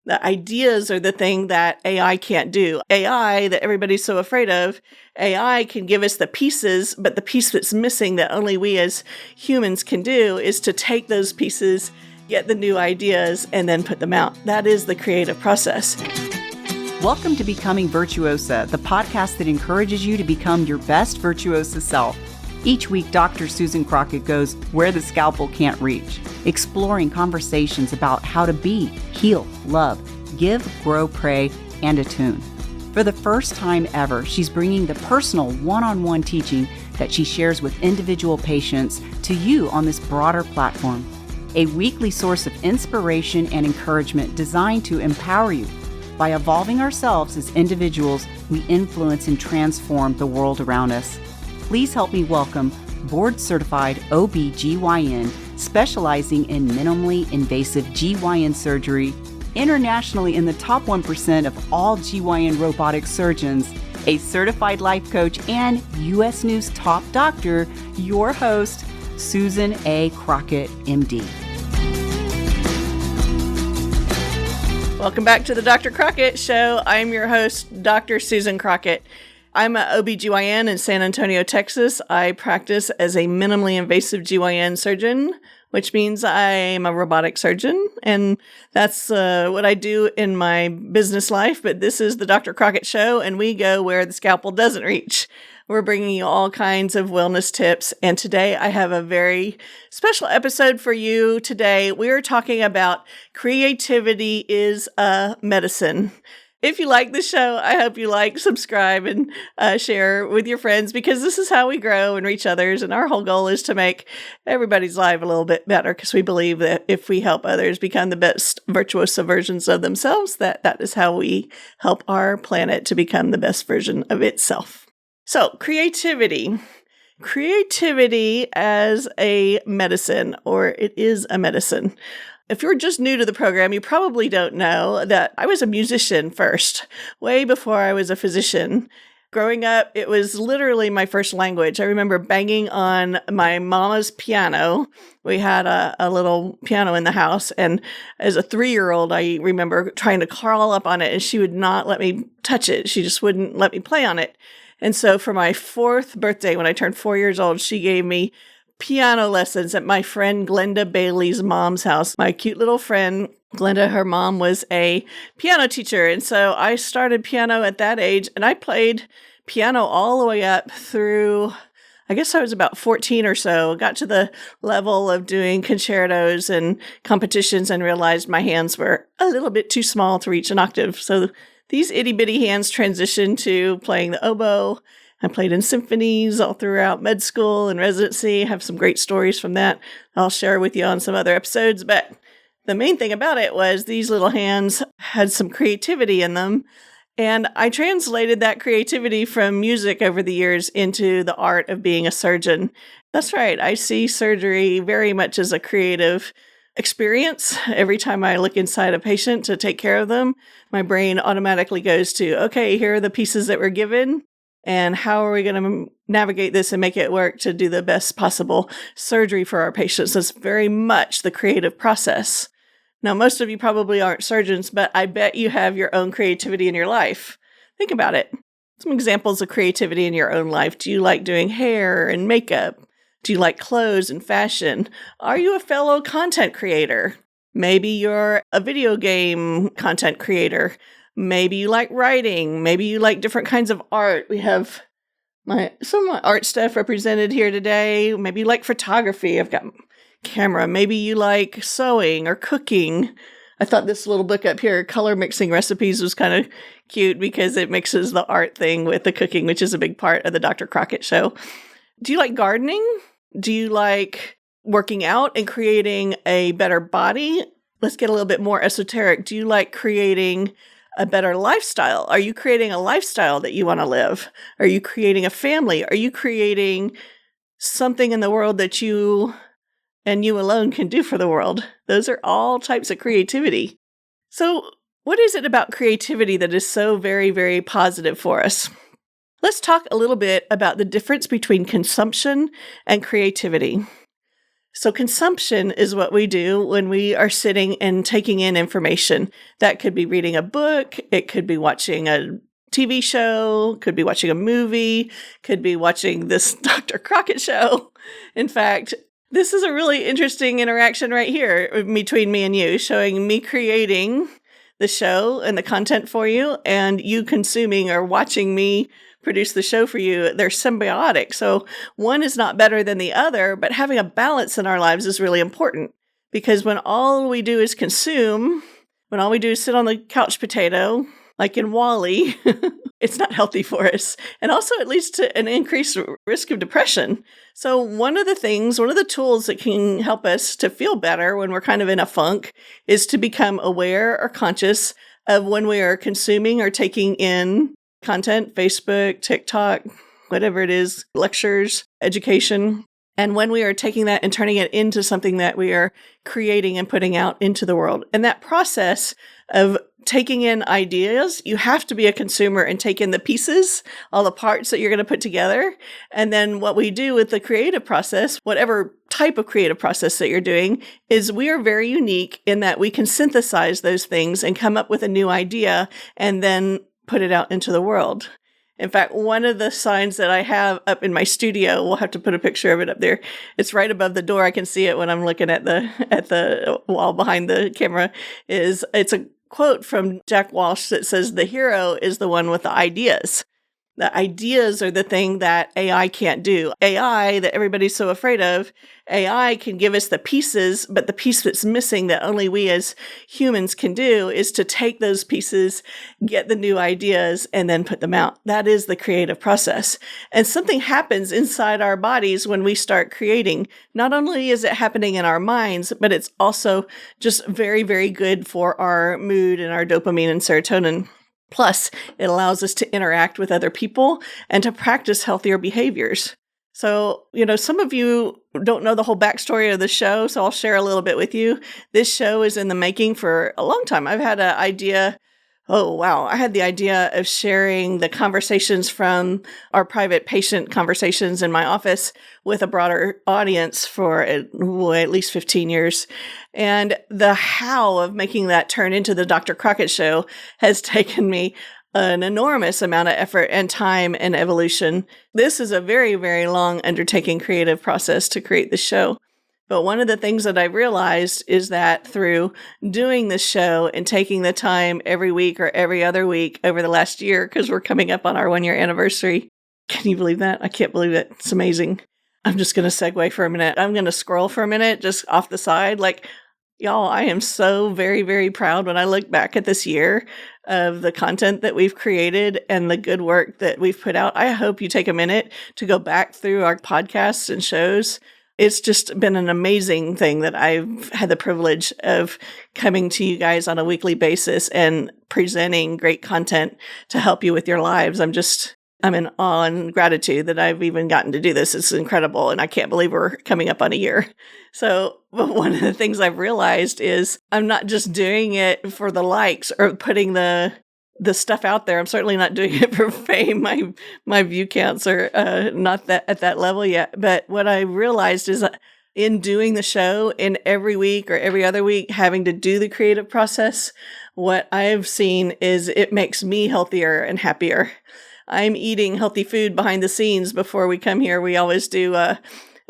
The ideas are the thing that AI can't do. AI that everybody's so afraid of, AI can give us the pieces, but the piece that's missing that only we as humans can do is to take those pieces, get the new ideas, and then put them out. That is the creative process. Welcome to Becoming Virtuosa, the podcast that encourages you to become your best virtuosa self. Each week, Dr. Susan Crockett goes where the scalpel can't reach, exploring conversations about how to be, heal, love, give, grow, pray, and attune. For the first time ever, she's bringing the personal one-on-one teaching that she shares with individual patients to you on this broader platform. A weekly source of inspiration and encouragement designed to empower you. By evolving ourselves as individuals, we influence and transform the world around us. Please help me welcome board-certified OB-GYN specializing in minimally invasive GYN surgery, internationally in the top 1% of all GYN robotic surgeons, a certified life coach, and U.S. News top doctor, your host, Susan A. Crockett, MD. Welcome back to the Dr. Crockett Show. I'm your host, Dr. Susan Crockett. I'm an OB-GYN in San Antonio, Texas. I practice as a minimally invasive GYN surgeon, which means I'm a robotic surgeon, and that's what I do in my business life. But this is the Dr. Crockett Show, and we go where the scalpel doesn't reach. We're bringing you all kinds of wellness tips, and today I have a very special episode for you. Today we're talking about creativity is a medicine. If you like the show, I hope you like, subscribe, and share with your friends, because this is how we grow and reach others. And our whole goal is to make everybody's life a little bit better, because we believe that if we help others become the best virtuoso versions of themselves, that is how we help our planet to become the best version of itself. So creativity as a medicine, or it is a medicine. If you're just new to the program, you probably don't know that I was a musician first, way before I was a physician. Growing up, it was literally my first language. I remember banging on my mama's piano. We had a little piano in the house, and as a 3-year-old, I remember trying to crawl up on it, and she would not let me touch it. She just wouldn't let me play on it. And so for my 4th birthday, when I turned 4 years old, she gave me piano lessons at my friend Glenda Bailey's mom's house. My cute little friend, Glenda, her mom was a piano teacher. And so I started piano at that age, and I played piano all the way up through, I guess I was about 14 or so. Got to the level of doing concertos and competitions and realized my hands were a little bit too small to reach an octave. So these itty bitty hands transitioned to playing the oboe. I played in symphonies all throughout med school and residency. I have some great stories from that I'll share with you on some other episodes. But the main thing about it was these little hands had some creativity in them. And I translated that creativity from music over the years into the art of being a surgeon. That's right. I see surgery very much as a creative experience. Every time I look inside a patient to take care of them, my brain automatically goes to, okay, here are the pieces that we're given. And how are we going to navigate this and make it work to do the best possible surgery for our patients? That's very much the creative process. Now, most of you probably aren't surgeons, but I bet you have your own creativity in your life. Think about it. Some examples of creativity in your own life. Do you like doing hair and makeup? Do you like clothes and fashion? Are you a fellow content creator? Maybe you're a video game content creator. Maybe you like writing. Maybe you like different kinds of art. We have some of my art stuff represented here today. Maybe you like photography. I've got camera. Maybe you like sewing or cooking. I thought this little book up here, Color Mixing Recipes, was kind of cute because it mixes the art thing with the cooking, which is a big part of the Dr. Crockett Show. Do you like gardening? Do you like working out and creating a better body? Let's get a little bit more esoteric. Do you like creating a better lifestyle? Are you creating a lifestyle that you want to live? Are you creating a family? Are you creating something in the world that you and you alone can do for the world? Those are all types of creativity. So what is it about creativity that is so very, very positive for us? Let's talk a little bit about the difference between consumption and creativity. So consumption is what we do when we are sitting and taking in information. That could be reading a book. It could be watching a TV show, could be watching a movie, could be watching this Dr. Crockett Show. In fact, this is a really interesting interaction right here between me and you, showing me creating the show and the content for you, and you consuming or watching me produce the show for you. They're symbiotic. So one is not better than the other, but having a balance in our lives is really important, because when all we do is consume, when all we do is sit on the couch potato, like in Wall-E, it's not healthy for us. And also it leads to an increased risk of depression. So one of the tools that can help us to feel better when we're kind of in a funk is to become aware or conscious of when we are consuming or taking in content, Facebook, TikTok, whatever it is, lectures, education. And when we are taking that and turning it into something that we are creating and putting out into the world. And that process of taking in ideas, you have to be a consumer and take in the pieces, all the parts that you're going to put together. And then what we do with the creative process, whatever type of creative process that you're doing, is we are very unique in that we can synthesize those things and come up with a new idea and then put it out into the world. In fact, one of the signs that I have up in my studio, we'll have to put a picture of it up there. It's right above the door. I can see it when I'm looking at the wall behind the camera. It's a quote from Jack Walsh that says, "The hero is the one with the ideas." The ideas are the thing that AI can't do. AI, that everybody's so afraid of, AI can give us the pieces, but the piece that's missing that only we as humans can do is to take those pieces, get the new ideas, and then put them out. That is the creative process. And something happens inside our bodies when we start creating. Not only is it happening in our minds, but it's also just very, very good for our mood and our dopamine and serotonin. Plus, it allows us to interact with other people and to practice healthier behaviors. So, some of you don't know the whole backstory of the show, so I'll share a little bit with you. This show is in the making for a long time. I've had an idea. I had the idea of sharing the conversations from our private patient conversations in my office with a broader audience for at least 15 years. And the how of making that turn into the Dr. Crockett Show has taken me an enormous amount of effort and time and evolution. This is a very, very long undertaking creative process to create the show. But one of the things that I've realized is that through doing this show and taking the time every week or every other week over the last year, because we're coming up on our 1-year anniversary. Can you believe that? I can't believe it. It's amazing. I'm just going to segue for a minute. I'm going to scroll for a minute, just off the side. Y'all, I am so very, very proud when I look back at this year of the content that we've created and the good work that we've put out. I hope you take a minute to go back through our podcasts and shows. It's just been an amazing thing that I've had the privilege of coming to you guys on a weekly basis and presenting great content to help you with your lives. I'm in awe and gratitude that I've even gotten to do this. It's incredible. And I can't believe we're coming up on a year. So one of the things I've realized is I'm not just doing it for the likes or putting the stuff out there. I'm certainly not doing it for fame. My view counts are not at that level yet. But what I realized is in doing the show, in every week or every other week, having to do the creative process, what I've seen is it makes me healthier and happier. I'm eating healthy food behind the scenes before we come here. We always do a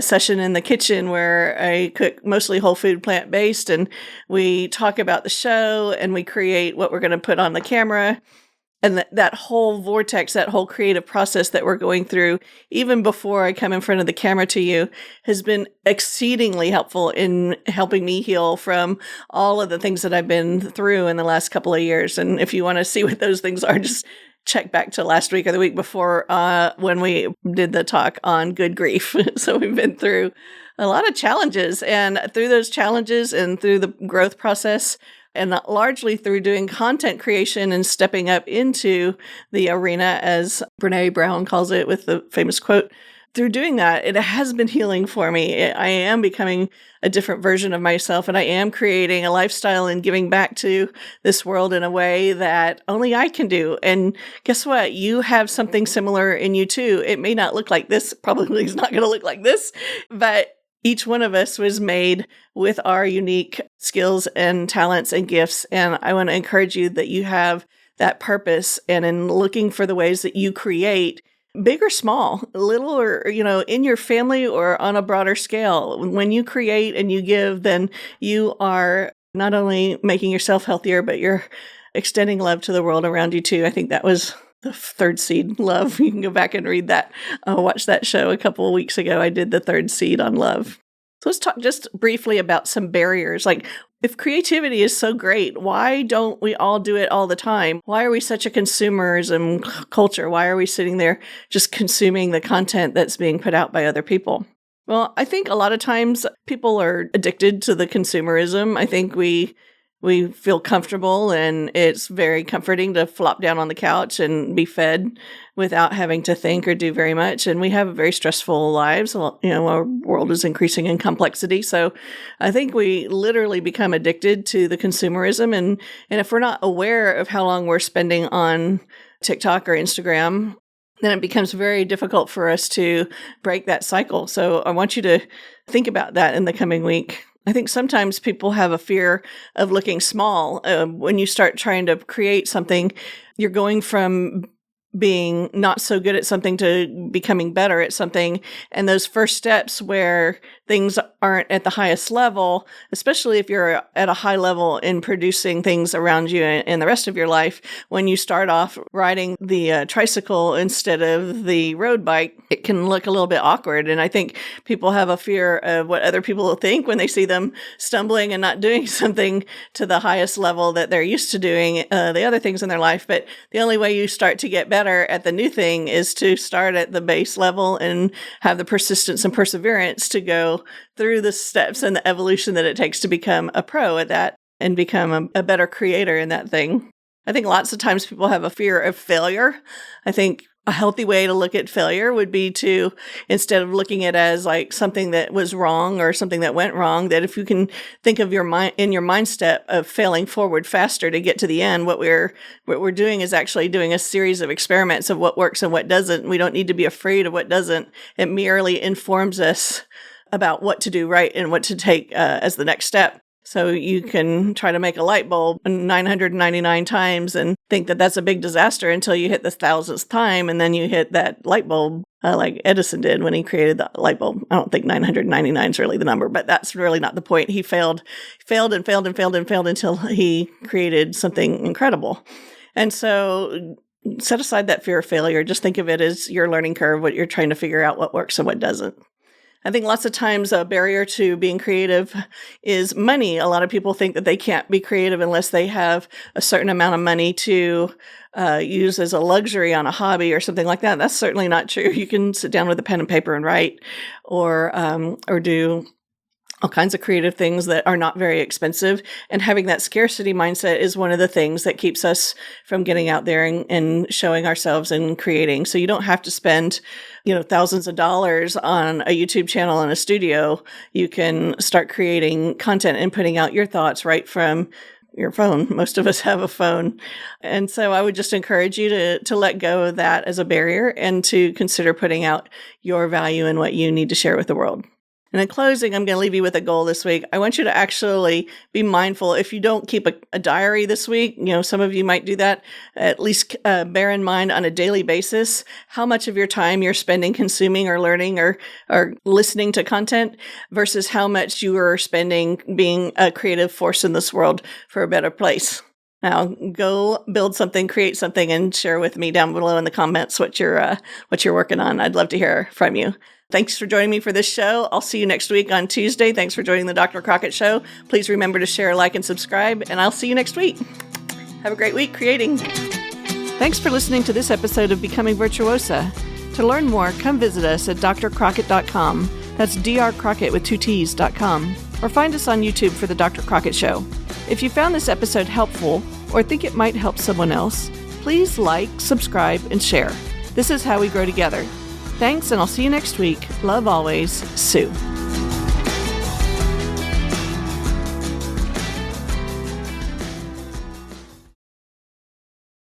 session in the kitchen where I cook mostly whole food, plant-based, and we talk about the show and we create what we're going to put on the camera. And that whole vortex, that whole creative process that we're going through, even before I come in front of the camera to you, has been exceedingly helpful in helping me heal from all of the things that I've been through in the last couple of years. And if you want to see what those things are, just check back to last week or the week before when we did the talk on good grief. So we've been through a lot of challenges, and through those challenges and through the growth process, and largely through doing content creation and stepping up into the arena, as Brene Brown calls it with the famous quote, through doing that, it has been healing for me. I am becoming a different version of myself, and I am creating a lifestyle and giving back to this world in a way that only I can do. And guess what? You have something similar in you too. It may not look like this, probably is not going to look like this, but Each one of us was made with our unique skills and talents and gifts. And I want to encourage you that you have that purpose. And in looking for the ways that you create, big or small, little or, in your family or on a broader scale, when you create and you give, then you are not only making yourself healthier, but you're extending love to the world around you too. I think that was the third seed, love. You can go back and read that. Watch that show a couple of weeks ago. I did the third seed on love. So let's talk just briefly about some barriers. Like, if creativity is so great, why don't we all do it all the time? Why are we such a consumerism culture? Why are we sitting there just consuming the content that's being put out by other people? Well, I think a lot of times people are addicted to the consumerism. I think we feel comfortable, and it's very comforting to flop down on the couch and be fed without having to think or do very much. And we have very stressful lives. Our world is increasing in complexity. So I think we literally become addicted to the consumerism. And if we're not aware of how long we're spending on TikTok or Instagram, then it becomes very difficult for us to break that cycle. So I want you to think about that in the coming week. I think sometimes people have a fear of looking small. When you start trying to create something, you're going from being not so good at something to becoming better at something. And those first steps where things aren't at the highest level, especially if you're at a high level in producing things around you and the rest of your life, when you start off riding the tricycle instead of the road bike, it can look a little bit awkward. And I think people have a fear of what other people will think when they see them stumbling and not doing something to the highest level that they're used to doing the other things in their life. But the only way you start to get better at the new thing is to start at the base level and have the persistence and perseverance to go through the steps and the evolution that it takes to become a pro at that and become a better creator in that thing. I think lots of times people have a fear of failure. I think a healthy way to look at failure would be to, instead of looking at it as like something that was wrong or something that went wrong, that if you can think of your mind in your mindset of failing forward faster to get to the end, what we're doing is actually doing a series of experiments of what works and what doesn't. We don't need to be afraid of what doesn't. It merely informs us about what to do right and what to take as the next step. So you can try to make a light bulb 999 times and think that that's a big disaster until you hit the 1,000th time, and then you hit that light bulb like Edison did when he created the light bulb. I don't think 999 is really the number, but that's really not the point. He failed until he created something incredible. And so set aside that fear of failure. Just think of it as your learning curve, what you're trying to figure out what works and what doesn't. I think lots of times a barrier to being creative is money. A lot of people think that they can't be creative unless they have a certain amount of money to use as a luxury on a hobby or something like that. That's certainly not true. You can sit down with a pen and paper and write, or do all kinds of creative things that are not very expensive. And having that scarcity mindset is one of the things that keeps us from getting out there and showing ourselves and creating. So you don't have to spend, thousands of dollars on a YouTube channel and a studio. You can start creating content and putting out your thoughts right from your phone. Most of us have a phone. And so I would just encourage you to let go of that as a barrier and to consider putting out your value and what you need to share with the world. And in closing, I'm going to leave you with a goal this week. I want you to actually be mindful. If you don't keep a diary this week, some of you might do that, at least bear in mind on a daily basis how much of your time you're spending consuming or learning or listening to content versus how much you are spending being a creative force in this world for a better place. Now, go build something, create something, and share with me down below in the comments what you're working on. I'd love to hear from you. Thanks for joining me for this show. I'll see you next week on Tuesday. Thanks for joining the Dr. Crockett Show. Please remember to share, like, and subscribe, and I'll see you next week. Have a great week creating. Thanks for listening to this episode of Becoming Virtuosa. To learn more, come visit us at drcrockett.com. That's drcrockett with 2 T's.com. Or find us on YouTube for the Dr. Crockett Show. If you found this episode helpful or think it might help someone else, please like, subscribe, and share. This is how we grow together. Thanks, and I'll see you next week. Love always, Sue.